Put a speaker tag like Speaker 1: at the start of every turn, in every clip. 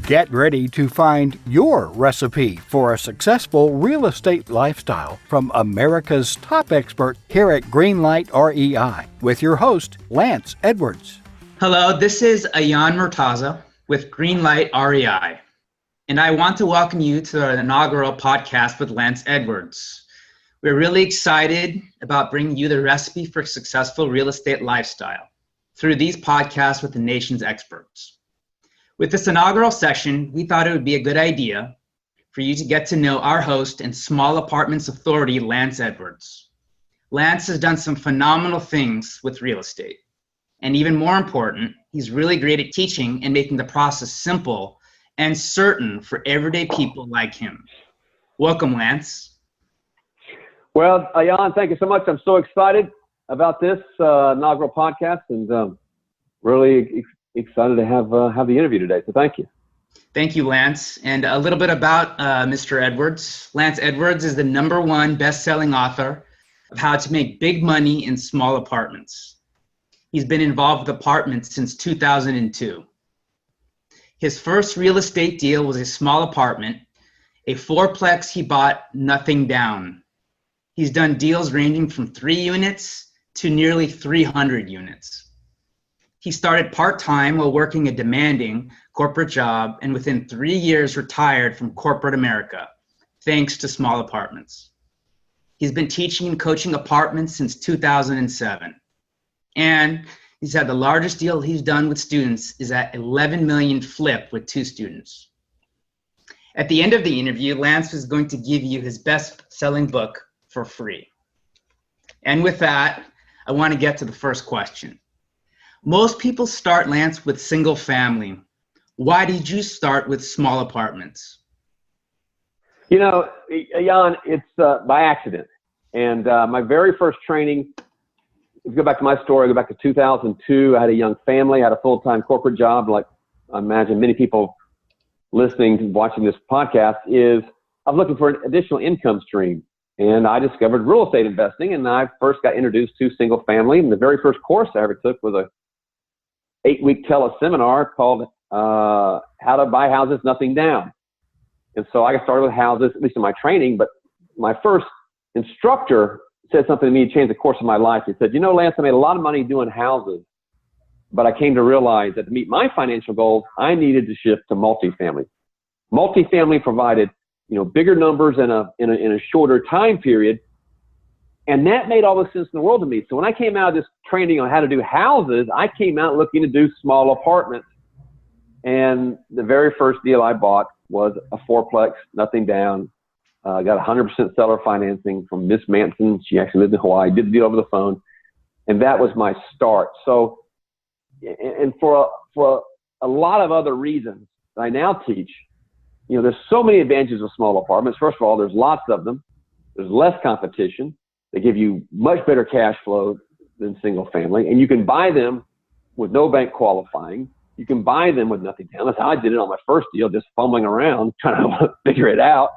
Speaker 1: Get ready to find your recipe for a successful real estate lifestyle from America's top expert here at Greenlight REI with your host, Lance Edwards.
Speaker 2: Hello, this is Ayan Murtaza with Greenlight REI, and I want to welcome you to the inaugural podcast with Lance Edwards. We're really excited about bringing you the recipe for a successful real estate lifestyle through these podcasts with the nation's experts. With this inaugural session, we thought it would be a good idea for you to get to know our host and Small Apartments Authority, Lance Edwards. Lance has done some phenomenal things with real estate. And even more important, he's really great at teaching and making the process simple and certain for everyday people like him. Welcome, Lance.
Speaker 3: Well, Ayan, thank you so much. I'm so excited about this inaugural podcast and really excited to have the interview today. So thank you.
Speaker 2: Thank you, Lance. And a little bit about Mr. Edwards. Lance Edwards is the #1 best-selling author of How to Make Big Money in Small Apartments. He's been involved with apartments since 2002. His first real estate deal was a small apartment, a fourplex he bought nothing down. He's done deals ranging from 3 units to nearly 300 units. He started part-time while working a demanding corporate job and within 3 years retired from corporate America, thanks to small apartments. He's been teaching and coaching apartments since 2007. And he said the largest deal he's done with students is at 11 million flip with 2 students. At the end of the interview, Lance is going to give you his best-selling book for free. And with that, I want to get to the first question. Most people start, Lance, with single family. Why did you start with small apartments?
Speaker 3: You know, Ayan, it's by accident. And my very first training, if you go back to my story, go back to 2002, I had a young family, I had a full-time corporate job, like I imagine many people listening to watching this podcast is, I was looking for an additional income stream. And I discovered real estate investing, and I first got introduced to single family. And the very first course I ever took was a 8-week teleseminar called How to Buy Houses Nothing Down. And so I got started with houses, at least in my training, but my first instructor said something to me, changed the course of my life. He said, you know, Lance, I made a lot of money doing houses, but I came to realize that to meet my financial goals, I needed to shift to multifamily. Multifamily provided, you know, bigger numbers in a shorter time period. And that made all the sense in the world to me. So when I came out of this training on how to do houses, I came out looking to do small apartments. And the very first deal I bought was a fourplex, nothing down. Got 100% seller financing from Miss Manson. She actually lived in Hawaii, did the deal over the phone. And that was my start. So, and for a lot of other reasons I now teach, you know, there's so many advantages of small apartments. First of all, there's lots of them. There's less competition. They give you much better cash flow than single family. And you can buy them with no bank qualifying. You can buy them with nothing down. That's how I did it on my first deal, just fumbling around, trying to figure it out.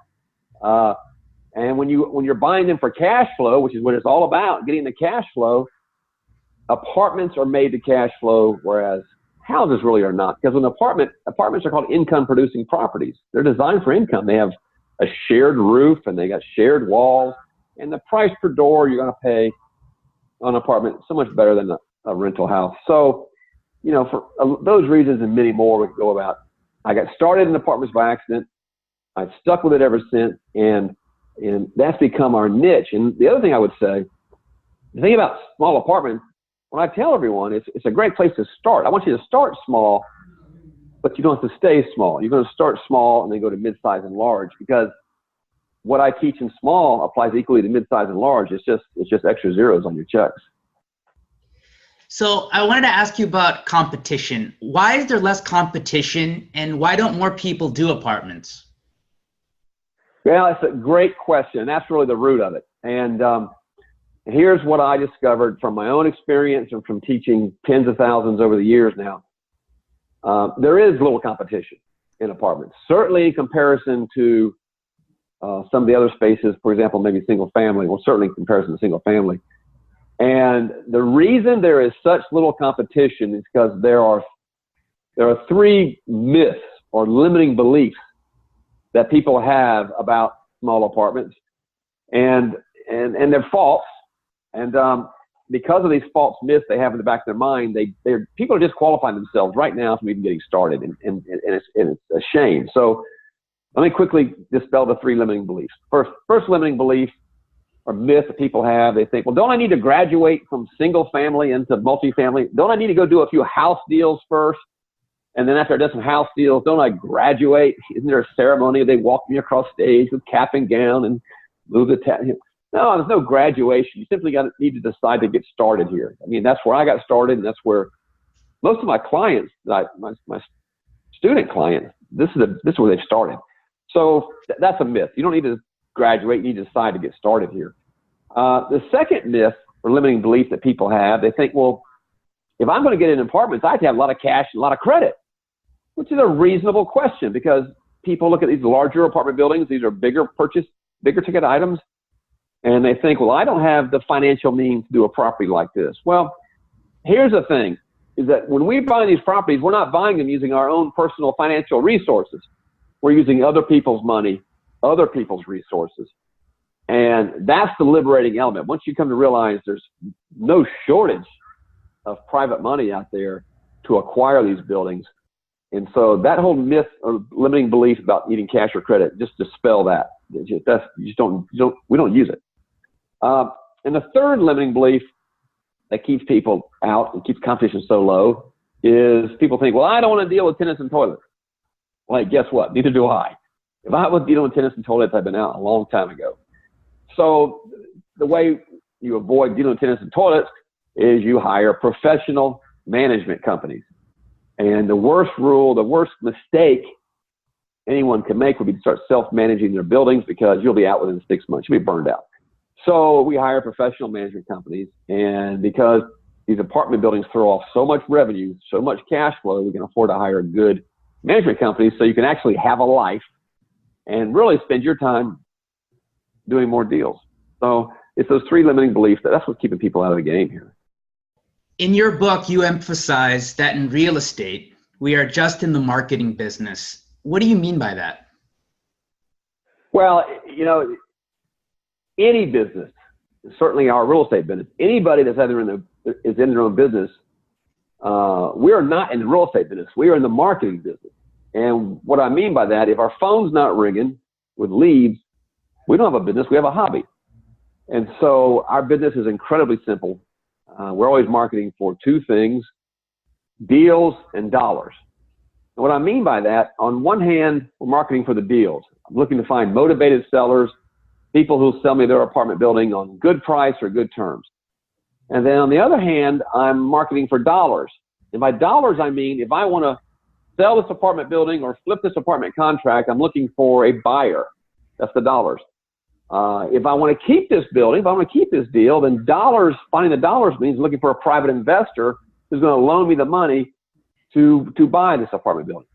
Speaker 3: And when you're buying them for cash flow, which is what it's all about, getting the cash flow, apartments are made to cash flow, whereas houses really are not. Because apartments are called income producing properties. They're designed for income. They have a shared roof and they got shared walls, and the price per door you're going to pay on an apartment is so much better than a rental house. So, you know, for those reasons and many more we could go about. I got started in apartments by accident. I've stuck with it ever since, and that's become our niche. And the other thing I would say, the thing about small apartments, when I tell everyone, it's a great place to start. I want you to start small, but you don't have to stay small. You're going to start small and then go to mid-size and large, because what I teach in small applies equally to mid-size and large. It's just extra zeros on your checks.
Speaker 2: So I wanted to ask you about competition. Why is there less competition, and why don't more people do apartments?
Speaker 3: Well, that's a great question. That's really the root of it. And here's what I discovered from my own experience and from teaching tens of thousands over the years now. There is little competition in apartments, certainly in comparison to some of the other spaces, for example, maybe single family, well, certainly in comparison to single family. And the reason there is such little competition is because there are 3 myths or limiting beliefs that people have about small apartments, and they're false. And because of these false myths they have in the back of their mind, people are disqualifying themselves right now from even getting started, and it's a shame. So let me quickly dispel the 3 limiting beliefs. First limiting belief or myth that people have, they think, well, don't I need to graduate from single family into multifamily? Don't I need to go do a few house deals first? And then after I do some house deals, don't I graduate? Isn't there a ceremony? They walk me across stage with cap and gown and move the No, there's no graduation. You simply need to decide to get started here. I mean, that's where I got started, and that's where most of my clients, my student clients, this is where they've started. So that's a myth. You don't need to graduate. You need to decide to get started here. The second myth or limiting belief that people have, they think, well, if I'm going to get in apartments, I have to have a lot of cash and a lot of credit, which is a reasonable question because people look at these larger apartment buildings. These are bigger ticket items. And they think, well, I don't have the financial means to do a property like this. Well, here's the thing, is that when we buy these properties, we're not buying them using our own personal financial resources. We're using other people's money, other people's resources. And that's the liberating element. Once you come to realize there's no shortage of private money out there to acquire these buildings. And so that whole myth or limiting belief about needing cash or credit, just dispel that. We don't use it. And the third limiting belief that keeps people out and keeps competition so low is people think, well, I don't want to deal with tenants and toilets. Well, guess what? Neither do I. If I was dealing with tenants and toilets, I'd been out a long time ago. So the way you avoid dealing with tenants and toilets is you hire professional management companies. And the worst mistake anyone can make would be to start self-managing their buildings because you'll be out within 6 months. You'll be burned out. So we hire professional management companies, and because these apartment buildings throw off so much revenue, so much cash flow, we can afford to hire good management companies so you can actually have a life and really spend your time doing more deals. So it's those 3 limiting beliefs that's what's keeping people out of the game here.
Speaker 2: In your book, you emphasize that in real estate, we are just in the marketing business. What do you mean by that?
Speaker 3: Well, any business, certainly our real estate business, anybody that's is in their own business, we are not in the real estate business. We are in the marketing business. And what I mean by that, if our phone's not ringing with leads, we don't have a business, we have a hobby. And so our business is incredibly simple. We're always marketing for 2 things, deals and dollars. And what I mean by that, on one hand, we're marketing for the deals. I'm looking to find motivated sellers, people who sell me their apartment building on good price or good terms. And then on the other hand, I'm marketing for dollars. And by dollars, I mean, if I want to sell this apartment building or flip this apartment contract, I'm looking for a buyer. That's the dollars. If I want to keep this building, if I want to keep this deal, then finding the dollars means looking for a private investor who's going to loan me the money to buy this apartment building.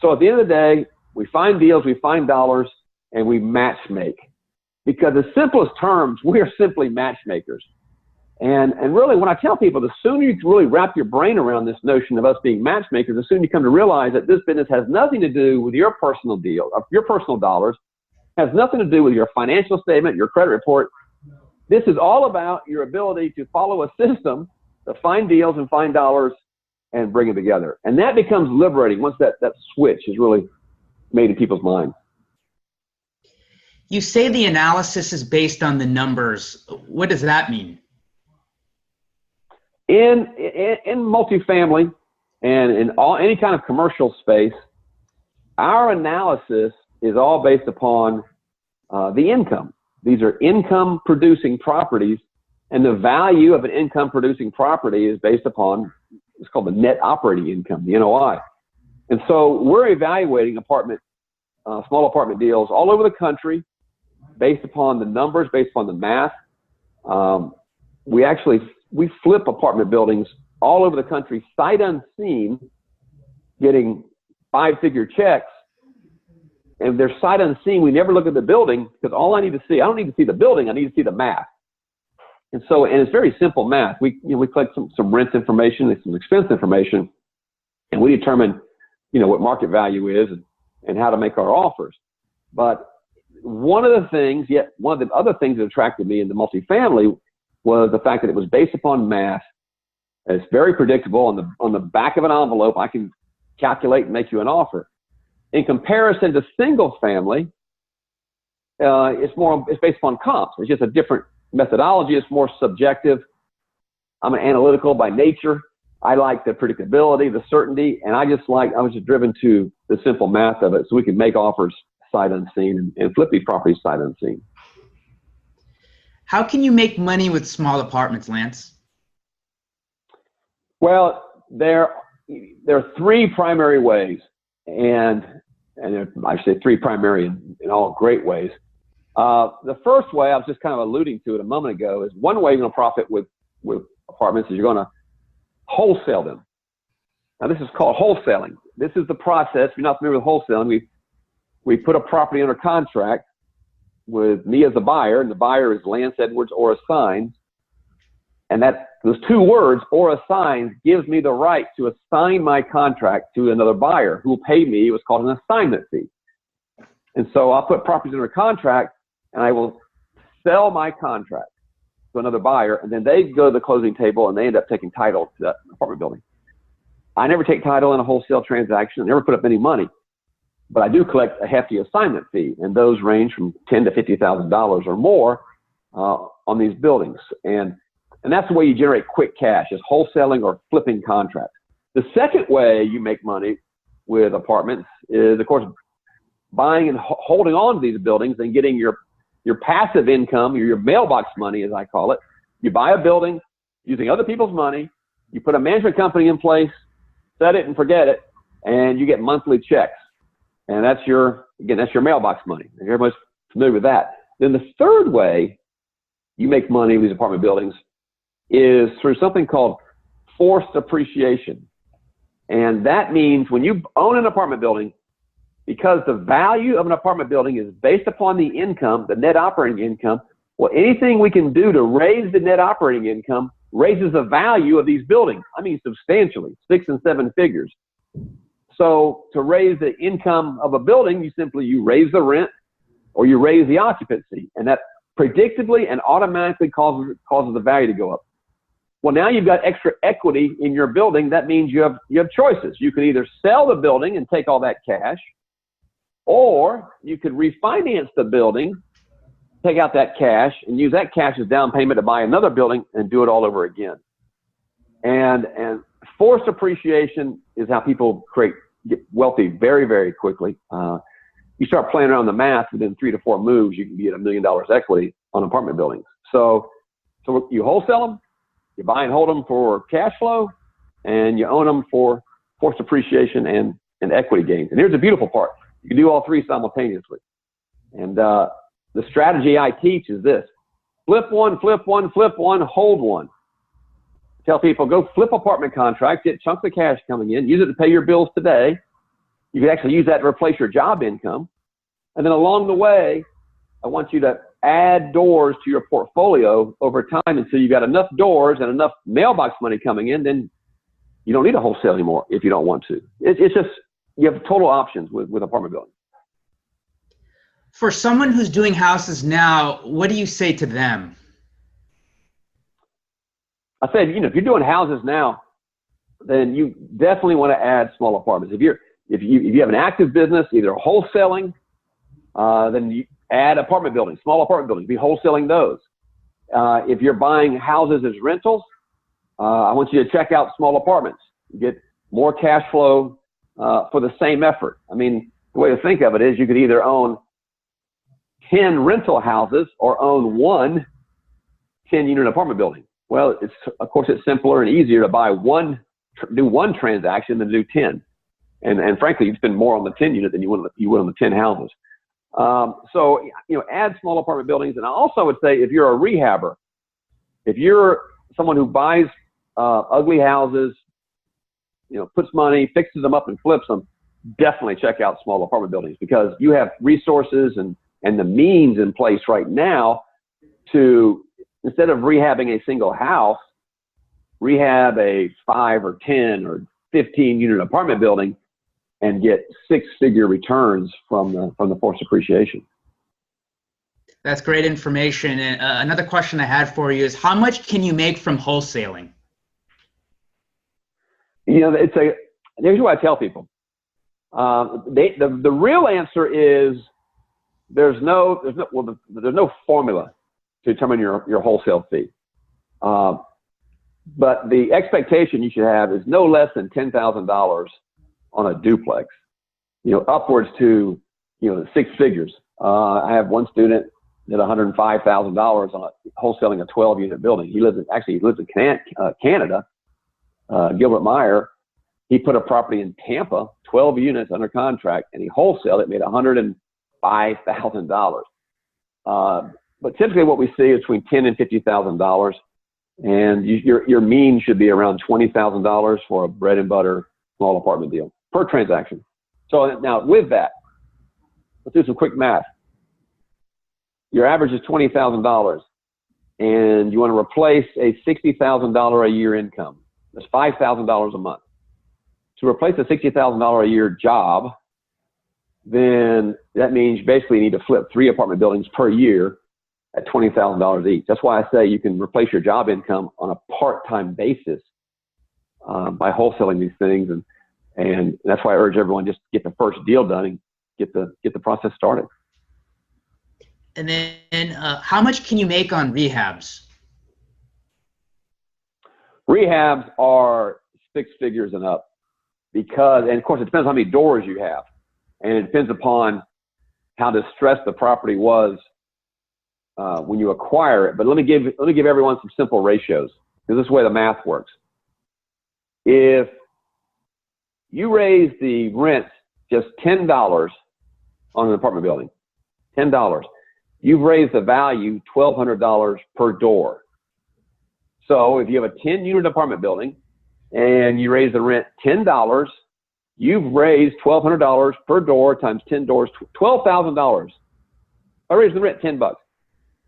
Speaker 3: So at the end of the day, we find deals, we find dollars, and we match make. Because the simplest terms, we are simply matchmakers. And really, when I tell people, the sooner you can really wrap your brain around this notion of us being matchmakers, the sooner you come to realize that this business has nothing to do with your personal deal, your personal dollars, has nothing to do with your financial statement, your credit report. This is all about your ability to follow a system to find deals and find dollars and bring it together. And that becomes liberating once that switch is really made in people's minds.
Speaker 2: You say the analysis is based on the numbers. What does that mean?
Speaker 3: In multifamily and in any kind of commercial space, our analysis is all based upon the income. These are income producing properties, and the value of an income producing property is based upon, it's called the net operating income, the NOI. And so we're evaluating small apartment deals all over the country based upon the numbers, based upon the math. We flip apartment buildings all over the country, sight unseen, getting 5-figure checks. And they're sight unseen. We never look at the building because all I need to see, I don't need to see the building, I need to see the math. And it's very simple math. We collect some rent information and some expense information, and we determine what market value is and how to make our offers. But one of the other things that attracted me in the multifamily was the fact that it was based upon math. It's very predictable. On the back of an envelope, I can calculate and make you an offer. In comparison to single family, it's based upon comps. It's just a different methodology. It's more subjective. I'm an analytical by nature. I like the predictability, the certainty, and I was just driven to the simple math of it, so we can make offers sight unseen and flip these properties sight unseen.
Speaker 2: How can you make money with small apartments, Lance?
Speaker 3: Well, there are three primary ways, and I say three primary in all great ways. The first way, I was just kind of alluding to it a moment ago, is one way you're going to profit with apartments is you're going to wholesale them. Now, this is called wholesaling. This is the process. If you're not familiar with wholesaling, we put a property under contract with me as the buyer, and the buyer is Lance Edwards or Assigns. And those two words, or assigns, gives me the right to assign my contract to another buyer who will pay me what's called an assignment fee. And so I'll put properties under contract, and I will sell my contract to another buyer, and then they go to the closing table and they end up taking title to that apartment building. I never take title in a wholesale transaction. I never put up any money, but I do collect a hefty assignment fee, and those range from $10,000 to $50,000 or more on these buildings. And that's the way you generate quick cash, is wholesaling or flipping contracts. The second way you make money with apartments is, of course, buying and holding on to these buildings and getting your passive income, your mailbox money, as I call it. You buy a building using other people's money, you put a management company in place, set it and forget it, and you get monthly checks. And that's your mailbox money. Everybody's familiar with that. Then the third way you make money with these apartment buildings is through something called forced appreciation. And that means when you own an apartment building, because the value of an apartment building is based upon the income, the net operating income, well, anything we can do to raise the net operating income raises the value of these buildings. I mean, substantially, 6 and 7 figures. So to raise the income of a building, you raise the rent or you raise the occupancy, and that predictably and automatically causes the value to go up. Well, now you've got extra equity in your building. That means you have choices. You could either sell the building and take all that cash, or you could refinance the building, take out that cash, and use that cash as down payment to buy another building and do it all over again. And forced appreciation is how people get wealthy very, very quickly. You start playing around the math, within 3 to 4 moves, you can get $1 million equity on apartment buildings. So you wholesale them, you buy and hold them for cash flow, and you own them for forced appreciation and equity gains. And here's the beautiful part. You can do all three simultaneously. And the strategy I teach is this: flip one, hold one. Tell people, go flip apartment contracts, get chunks of cash coming in, use it to pay your bills today. You can actually use that to replace your job income. And then along the way, I want you to add doors to your portfolio over time until you've got enough doors and enough mailbox money coming in. Then you don't need a wholesale anymore if you don't want to. It's just, you have total options with apartment buildings.
Speaker 2: For someone who's doing houses now, what do you say to them?
Speaker 3: I said, if you're doing houses now, then you definitely want to add small apartments. If you have an active business, either wholesaling, then you add apartment buildings, small apartment buildings, be wholesaling those. If you're buying houses as rentals, I want you to check out small apartments. You get more cash flow for the same effort. I mean, the way to think of it is you could either own 10 rental houses or own one 10-unit apartment building. Well, of course, it's simpler and easier to do one transaction than do 10. And frankly, you spend more on the 10-unit than you would on the 10 houses. So, add small apartment buildings. And I also would say, if you're a rehabber, if you're someone who buys ugly houses, puts money, fixes them up and flips them, definitely check out small apartment buildings, because you have resources and the means in place right now to, instead of rehabbing a single house, rehab a 5 or 10 or 15 unit apartment building and get six-figure returns from the forced appreciation.
Speaker 2: That's great information. And another question I had for you is, how much can you make from wholesaling?
Speaker 3: You know, here's what I tell people. The real answer is there's no formula to determine your wholesale fee. But the expectation you should have is no less than $10,000 on a duplex, you know, upwards to, you know, six figures. I have one student at $105,000 on wholesaling a 12-unit building. He lives in Canada. Gilbert Meyer, he put a property in Tampa, 12 units under contract, and he wholesaled it, made $105,000. But typically what we see is between $10,000 and $50,000, and your mean should be around $20,000 for a bread and butter small apartment deal per transaction. So now with that, let's do some quick math. Your average is $20,000, and you want to replace a $60,000 a year income. That's $5,000 a month. To replace a $60,000 a year job, then that means you basically need to flip 3 apartment buildings per year at $20,000 each. That's why I say you can replace your job income on a part-time basis by wholesaling these things, and that's why I urge everyone just get the first deal done and get the process started.
Speaker 2: And then how much can you make on rehabs?
Speaker 3: Rehabs are 6 figures and up because, and of course it depends how many doors you have, and it depends upon how distressed the property was when you acquire it. But let me give everyone some simple ratios, because this is the way the math works. If you raise the rent just $10 on an apartment building, $10, you've raised the value $1,200 per door. So if you have a 10-unit apartment building and you raise the rent $10, you've raised $1,200 per door times 10 doors, $12,000. I raised the rent $10.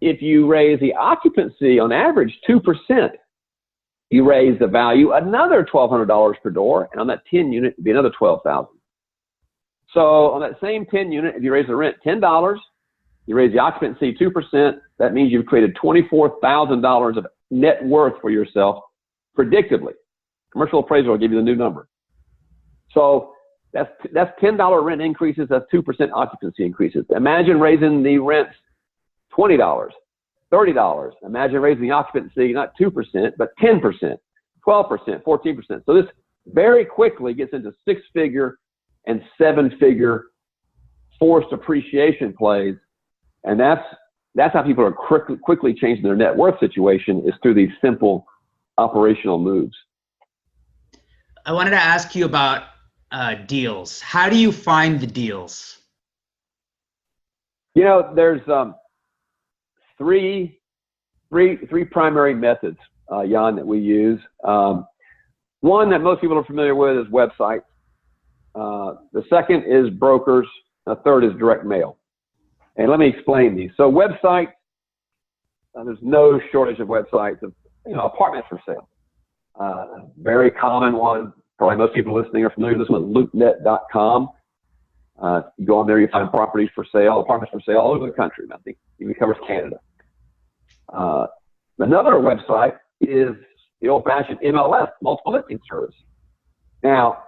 Speaker 3: If you raise the occupancy on average 2%, you raise the value another $1,200 per door, and on that 10 unit, it'd be another $12,000. So on that same 10 unit, if you raise the rent $10, you raise the occupancy 2%, that means you've created $24,000 of net worth for yourself predictably. Commercial appraiser will give you the new number. So that's $10 rent increases, that's 2% occupancy increases. Imagine raising the rents $20, $30. Imagine raising the occupancy, not 2%, but 10%, 12%, 14%. So this very quickly gets into 6-figure and 7-figure forced appreciation plays. And that's how people are quickly changing their net worth situation, is through these simple operational moves.
Speaker 2: I wanted to ask you about deals. How do you find the deals?
Speaker 3: You know, there's three primary methods, Jan, that we use. One that most people are familiar with is websites. The second is brokers. The third is direct mail. And let me explain these. So websites, there's no shortage of websites of, you know, apartments for sale. Very common one, probably most people listening are familiar with this one, loopnet.com. You go on there, you find properties for sale, apartments for sale all over the country. I think it even covers Canada. Another website is the old-fashioned MLS, multiple listing service. Now,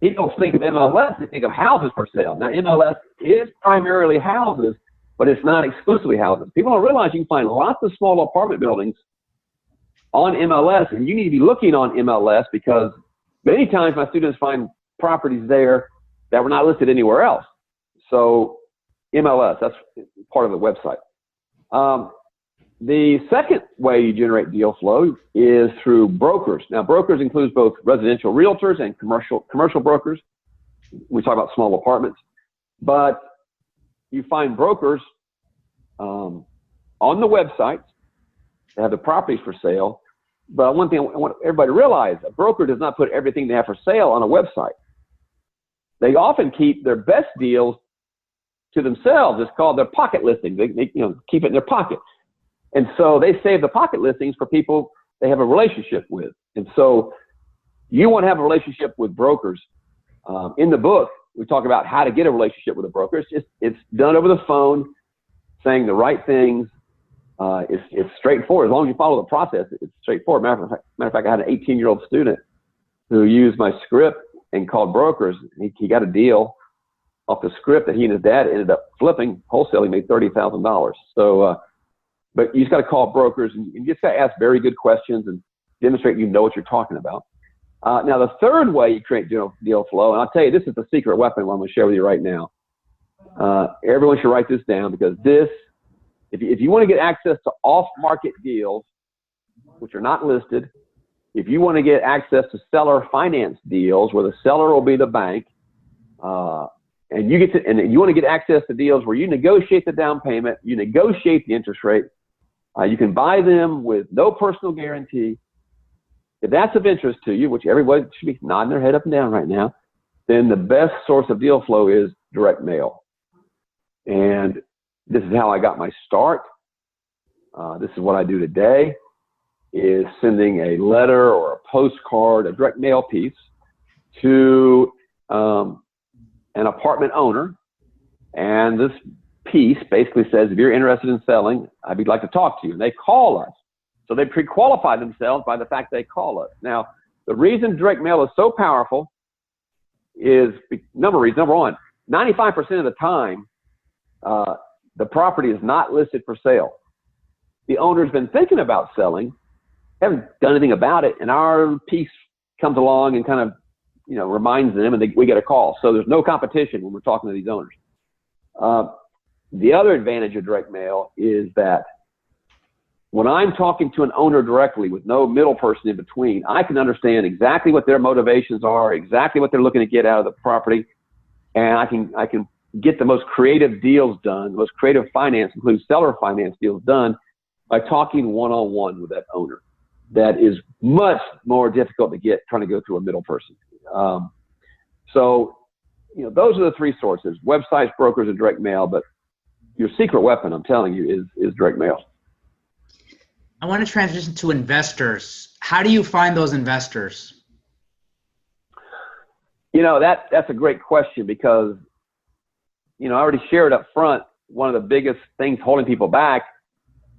Speaker 3: people think of MLS, they think of houses for sale. Now, MLS is primarily houses, but it's not exclusively houses. People don't realize you can find lots of small apartment buildings on MLS, and you need to be looking on MLS, because many times my students find properties there that were not listed anywhere else. So MLS, that's part of the website. The second way you generate deal flow is through brokers. Now, brokers includes both residential realtors and commercial brokers. We talk about small apartments, but you find brokers on the websites that have the properties for sale. But one thing I want everybody to realize, a broker does not put everything they have for sale on a website. They often keep their best deals to themselves. It's called their pocket listing. They keep it in their pocket. And so they save the pocket listings for people they have a relationship with. And so you want to have a relationship with brokers. In the book, we talk about how to get a relationship with a broker. It's done over the phone, saying the right things. It's straightforward. As long as you follow the process, it's straightforward. Matter of fact, I had an 18-year-old student who used my script and called brokers. He got a deal off the script that he and his dad ended up flipping. Wholesaling, made $30,000. So, but you just got to call brokers, and you just got to ask very good questions and demonstrate you know what you're talking about. Now, the third way you create deal flow, and I'll tell you, this is the secret weapon I'm going to share with you right now. Everyone should write this down, because this, if you want to get access to off-market deals, which are not listed, if you want to get access to seller finance deals where the seller will be the bank, and you want to get access to deals where you negotiate the down payment, you negotiate the interest rate, you can buy them with no personal guarantee. If that's of interest to you, which everybody should be nodding their head up and down right now, then the best source of deal flow is direct mail. And this is how I got my start. This is what I do today, is sending a letter or a postcard, a direct mail piece to an apartment owner. And this piece basically says, if you're interested in selling, I'd like to talk to you. And they call us. So they pre-qualify themselves by the fact they call us. Now, the reason direct mail is so powerful is a number of reasons. Number one, 95% of the time, the property is not listed for sale. The owner's been thinking about selling, haven't done anything about it, and our piece comes along and kind of, reminds them, and we get a call. So there's no competition when we're talking to these owners. The other advantage of direct mail is that when I'm talking to an owner directly with no middle person in between, I can understand exactly what their motivations are, exactly what they're looking to get out of the property, and I can get the most creative deals done, the most creative finance, including seller finance deals done, by talking one-on-one with that owner. That is much more difficult to get trying to go through a middle person. So, those are the three sources: websites, brokers, and direct mail. But your secret weapon, I'm telling you, is direct mail.
Speaker 2: I want to transition to investors. How do you find those investors?
Speaker 3: That's a great question, because, I already shared up front, one of the biggest things holding people back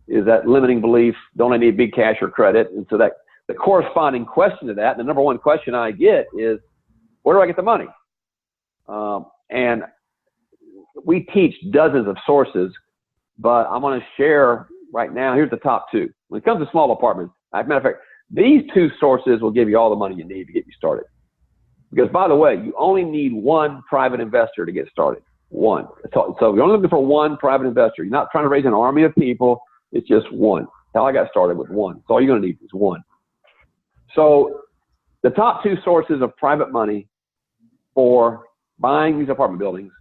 Speaker 3: is that limiting belief, don't I need big cash or credit? And so that the corresponding question to that, the number one question I get is, where do I get the money? And we teach dozens of sources, but I'm going to share right now, here's the top two. When it comes to small apartments, as a matter of fact, these two sources will give you all the money you need to get you started. Because, by the way, you only need one private investor to get started. One. So you're only looking for one private investor. You're not trying to raise an army of people. It's just one. That's how I got started, with one. So all you're going to need is one. So the top two sources of private money for buying these apartment buildings,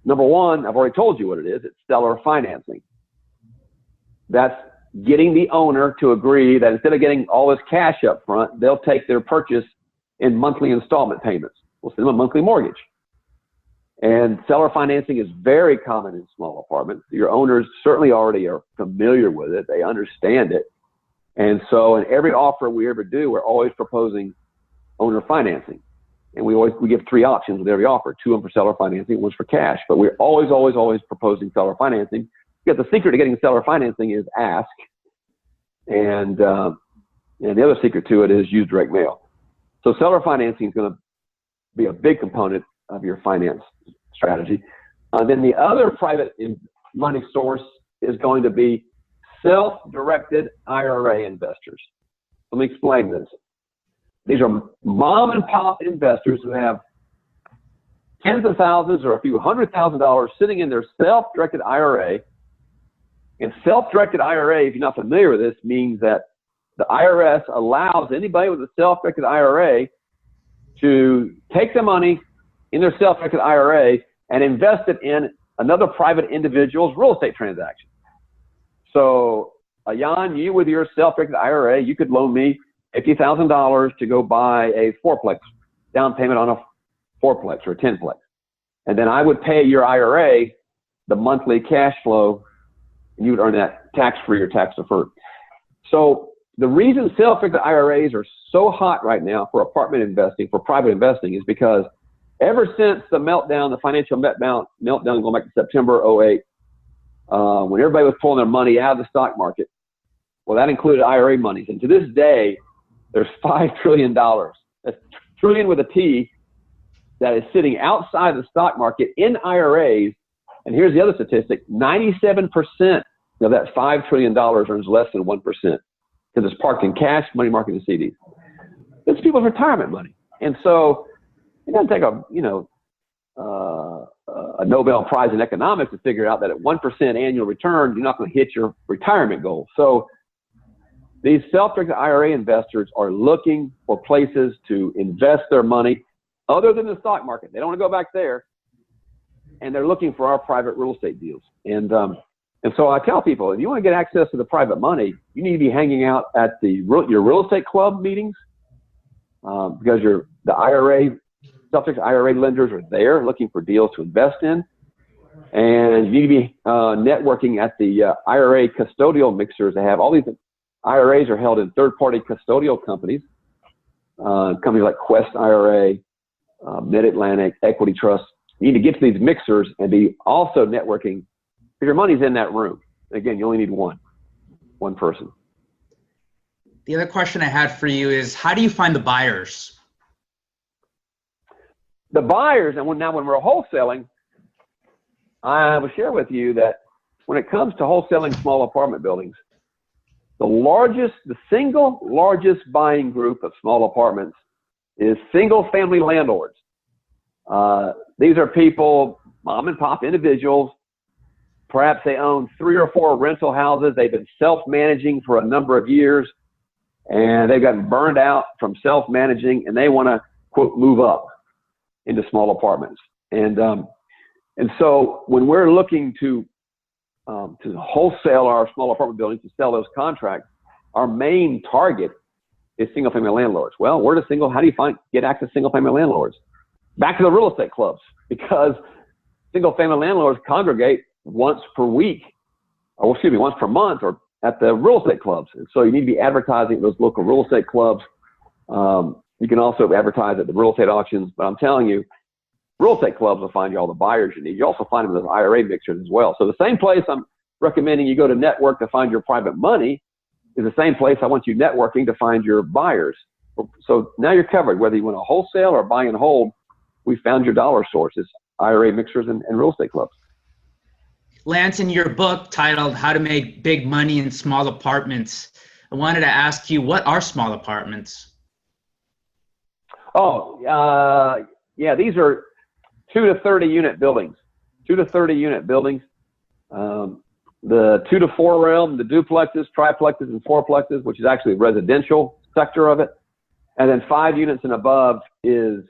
Speaker 3: number one, I've already told you what it is. It's seller financing. That's getting the owner to agree that instead of getting all this cash up front, they'll take their purchase in monthly installment payments. We'll send them a monthly mortgage. And seller financing is very common in small apartments. Your owners certainly already are familiar with it. They understand it. And so in every offer we ever do, we're always proposing owner financing. And we give three options with every offer: two of them for seller financing, one's for cash. But we're always proposing seller financing, because the secret to getting seller financing is ask. And the other secret to it is use direct mail. So seller financing is going to be a big component of your finance strategy. Then the other private money source is going to be self-directed IRA investors. Let me explain this. These are mom and pop investors who have tens of thousands or a few $100,000 sitting in their self-directed IRA. And self-directed IRA, if you're not familiar with this, means that the IRS allows anybody with a self-directed IRA to take the money in their self-directed IRA and invest it in another private individual's real estate transaction. So, Jan, you with your self-directed IRA, you could loan me $50,000 to go buy a fourplex, down payment on a fourplex or a 10plex. And then I would pay your IRA the monthly cash flow, and you would earn that tax-free or tax-deferred. So the reason self-directed IRAs are so hot right now for apartment investing, for private investing, is because ever since the meltdown, the financial meltdown going back to September '08, when everybody was pulling their money out of the stock market, well, that included IRA monies. And to this day, there's $5 trillion. That's trillion with a T, that is sitting outside the stock market in IRAs. And here's the other statistic: 97% of that $5 trillion earns less than 1%, because it's parked in cash, money market, and CDs. It's people's retirement money. And so it doesn't take a Nobel Prize in economics to figure out that at 1% annual return, you're not going to hit your retirement goal. So these self-directed IRA investors are looking for places to invest their money other than the stock market. They don't want to go back there. And they're looking for our private real estate deals. And so I tell people, if you want to get access to the private money, you need to be hanging out at your real estate club meetings, because the IRA, self-directed IRA lenders are there looking for deals to invest in. And you need to be networking at the IRA custodial mixers. They have all these IRAs are held in third-party custodial companies, companies like Quest IRA, Mid-Atlantic, Equity Trust. You need to get to these mixers and be also networking, because your money's in that room. Again, you only need one person.
Speaker 2: The other question I had for you is, how do you find the buyers?
Speaker 3: The buyers, and now when we're wholesaling, I will share with you that when it comes to wholesaling small apartment buildings, the single largest buying group of small apartments is single-family landlords. These are people, mom and pop individuals. Perhaps they own 3 or 4 rental houses. They've been self-managing for a number of years, and they've gotten burned out from self-managing, and they want to, quote, move up into small apartments. And so when we're looking to wholesale our small apartment buildings, to sell those contracts, our main target is single-family landlords. Well, how do you get access to single-family landlords? Back to the real estate clubs, because single-family landlords congregate once per month, or at the real estate clubs. And so you need to be advertising at those local real estate clubs. You can also advertise at the real estate auctions, but I'm telling you, real estate clubs will find you all the buyers you need. You also find them in those IRA mixers as well. So the same place I'm recommending you go to network to find your private money is the same place I want you networking to find your buyers. So now you're covered. Whether you want to wholesale or buy and hold, we found your dollar sources: IRA mixers and real estate clubs.
Speaker 2: Lance, in your book titled How to Make Big Money in Small Apartments, I wanted to ask you, what are small apartments?
Speaker 3: Yeah, these are 2 to 30 unit buildings. The 2 to 4 realm, the duplexes, triplexes, and fourplexes, which is actually the residential sector of it. And then 5 units and above is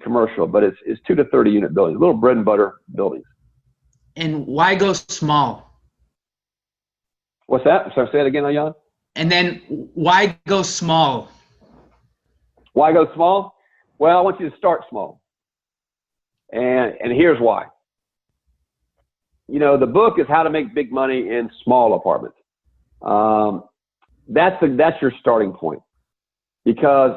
Speaker 3: commercial, but it's 2 to 30 unit buildings, little bread and butter buildings.
Speaker 2: And why go small?
Speaker 3: What's that? Sorry, say it again, Ayan.
Speaker 2: And then why go small?
Speaker 3: Why go small? Well, I want you to start small. And here's why. The book is How to Make Big Money in Small Apartments. That's your starting point, because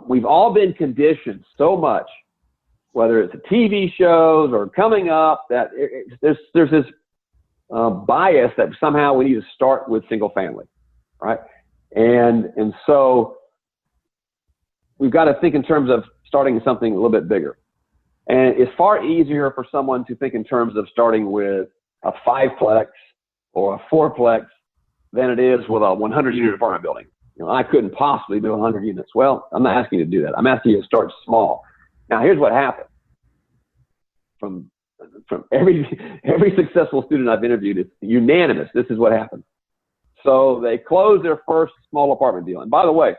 Speaker 3: we've all been conditioned so much, whether it's the TV shows or coming up, that there's this bias that somehow we need to start with single family, right? And so we've got to think in terms of starting something a little bit bigger. And it's far easier for someone to think in terms of starting with a 5-plex or a 4-plex than it is with a 100-unit apartment building. I couldn't possibly do 100 units. Well, I'm not asking you to do that. I'm asking you to start small. Now, here's what happened. From every successful student I've interviewed, it's unanimous. This is what happened. So they closed their first small apartment deal. And by the way,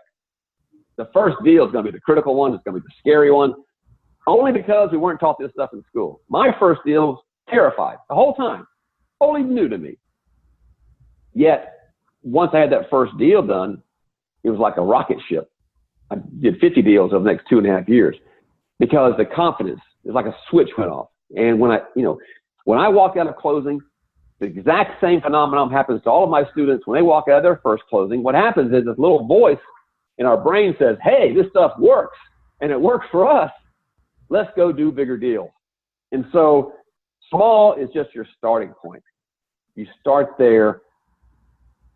Speaker 3: the first deal is going to be the critical one. It's going to be the scary one, only because we weren't taught this stuff in school. My first deal was terrified the whole time, totally new to me. Yet, once I had that first deal done, it was like a rocket ship. I did 50 deals over the next 2.5 years, because the confidence, it's like a switch went off. And when I walked out of closing, the exact same phenomenon happens to all of my students when they walk out of their first closing. What happens is this little voice in our brain says, hey, this stuff works, and it works for us. let's go do bigger deals. And so small is just your starting point. You start there,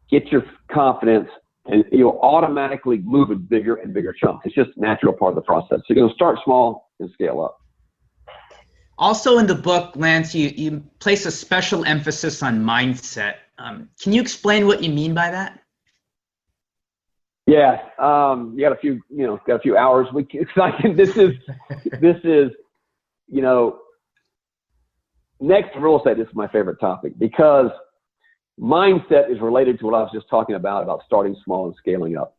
Speaker 3: get your confidence, and you'll automatically move in bigger and bigger chunks. It's just a natural part of the process. So you're going to start small and scale up.
Speaker 2: Also in the book, Lance, you place a special emphasis on mindset. Can you explain what you mean by that?
Speaker 3: Yeah, you got a few hours. This is, next to real estate, this is my favorite topic because mindset is related to what I was just talking about starting small and scaling up.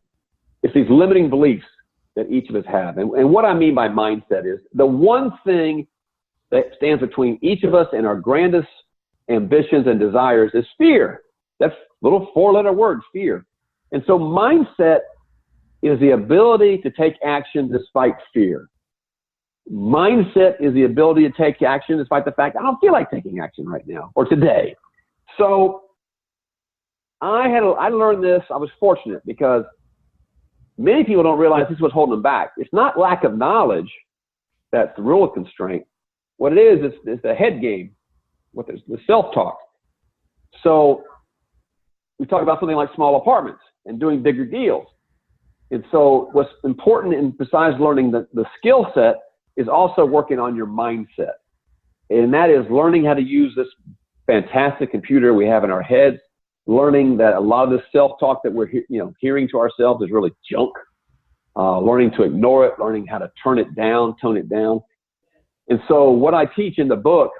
Speaker 3: It's these limiting beliefs that each of us have. And what I mean by mindset is the one thing that stands between each of us and our grandest ambitions and desires is fear. That's a little 4-letter word, fear. And so mindset is the ability to take action despite fear. Mindset is the ability to take action despite the fact I don't feel like taking action right now or today. So I learned this. I was fortunate because many people don't realize this is what's holding them back. It's not lack of knowledge that's the real constraint. What it is the head game, the self-talk. So we talk about something like small apartments and doing bigger deals. And so what's important, and besides learning the skill set, is also working on your mindset. And that is learning how to use this fantastic computer we have in our heads, learning that a lot of the self-talk that we're hearing to ourselves is really junk, learning to ignore it, learning how to tone it down. And so what I teach in the book,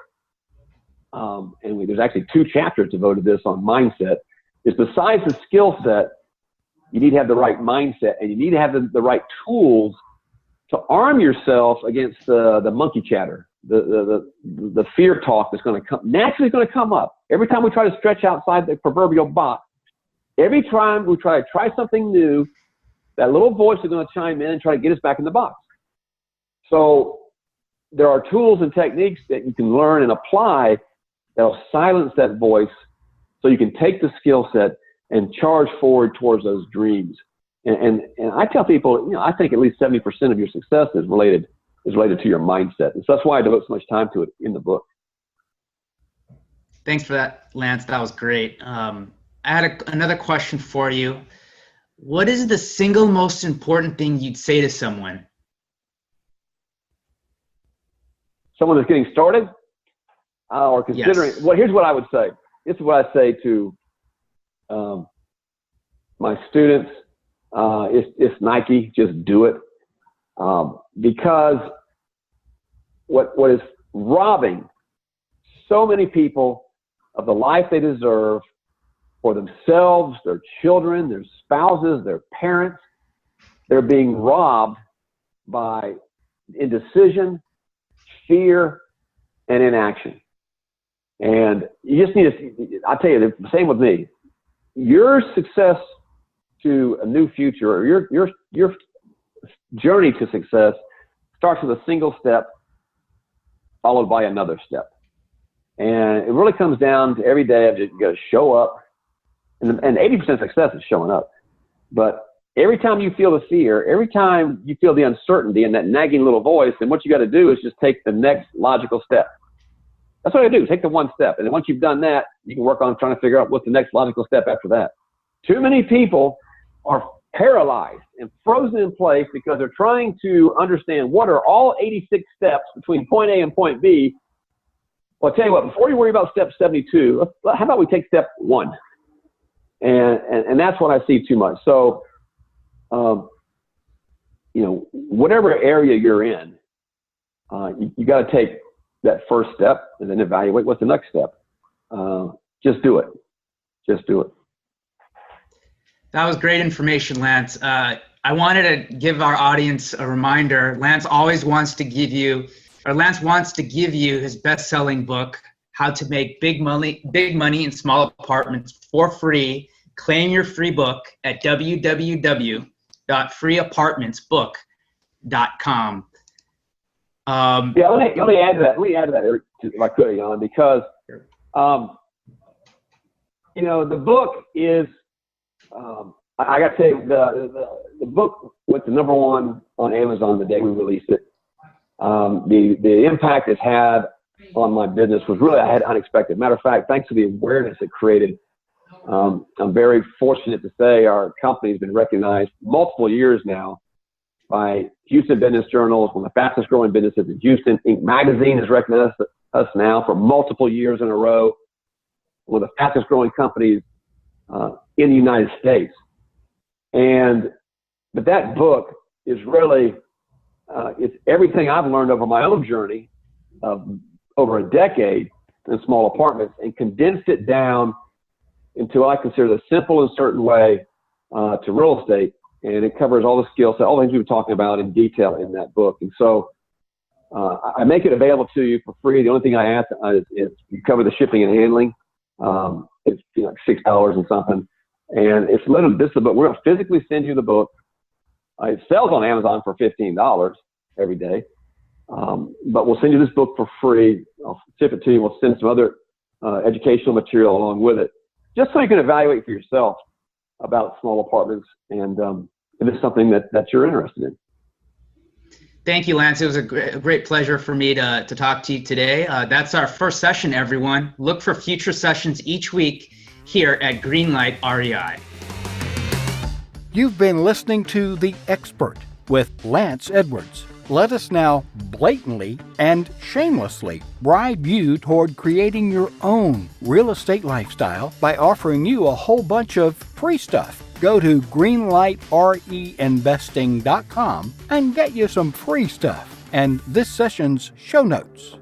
Speaker 3: and there's actually 2 chapters devoted to this on mindset, is besides the skill set, you need to have the right mindset, and you need to have the right tools to arm yourself against the monkey chatter, the fear talk that's going to come, naturally going to come up. Every time we try to stretch outside the proverbial box, every time we try something new, that little voice is going to chime in and try to get us back in the box. So there are tools and techniques that you can learn and apply that'll silence that voice so you can take the skill set and charge forward towards those dreams. And I tell people, I think at least 70% of your success is related to your mindset. And so that's why I devote so much time to it in the book.
Speaker 2: Thanks for that, Lance. That was great. I had another question for you. What is the single most important thing you'd say to someone?
Speaker 3: Someone that's getting started or considering,
Speaker 2: Yes.
Speaker 3: Well, here's what I would say. This is what I say to my students. It's Nike, just do it. Because what is robbing so many people of the life they deserve for themselves, their children, their spouses, their parents, they're being robbed by indecision, fear, and inaction. And you just need to, I'll tell you, the same with me. Your success to a new future, or your journey to success starts with a single step followed by another step. And it really comes down to every day you got to show up. And 80% success is showing up. But every time you feel the fear, every time you feel the uncertainty and that nagging little voice, then what you got to do is just take the next logical step. That's what I do. Take the one step. And then once you've done that, you can work on trying to figure out what's the next logical step after that. Too many people are paralyzed and frozen in place because they're trying to understand what are all 86 steps between point A and point B. Well, I'll tell you what, before you worry about step 72, how about we take step 1? And that's what I see too much. So, whatever area you're in, you got to take that first step and then evaluate what's the next step. Just do it. Just do it.
Speaker 2: That was great information, Lance. I wanted to give our audience a reminder. Lance wants to give you his best-selling book, How to Make Big Money in Small Apartments, for free. Claim your free book at www.freeapartmentsbook.com.
Speaker 3: Let me add to that. Eric, if I could, Jan, because the book is. I got to say, the book went to #1 on Amazon the day we released it. The impact it's had on my business was really unexpected. Matter of fact, thanks to the awareness it created, I'm very fortunate to say our company has been recognized multiple years now by Houston Business Journal, one of the fastest growing businesses in Houston. Inc. magazine has recognized us now for multiple years in a row, one of the fastest growing companies in the United States. But that book is really, it's everything I've learned over my own journey of over a decade in small apartments, and condensed it down into what I consider the simple and certain way to real estate. And it covers all the skill set, all the things we've been talking about in detail in that book. And so I make it available to you for free. The only thing I ask is you cover the shipping and handling. It's like $6 and something. And it's literally this is the book. We're going to physically send you the book. It sells on Amazon for $15 every day. But we'll send you this book for free. I'll ship it to you. We'll send some other educational material along with it, just so you can evaluate for yourself about small apartments and if it's something that you're interested in.
Speaker 2: Thank you, Lance. It was a great pleasure for me to talk to you today. That's our first session, everyone. Look for future sessions each week here at Greenlight REI.
Speaker 1: You've been listening to The Expert with Lance Edwards. Let us now blatantly and shamelessly bribe you toward creating your own real estate lifestyle by offering you a whole bunch of free stuff. Go to greenlightreinvesting.com and get you some free stuff and this session's show notes.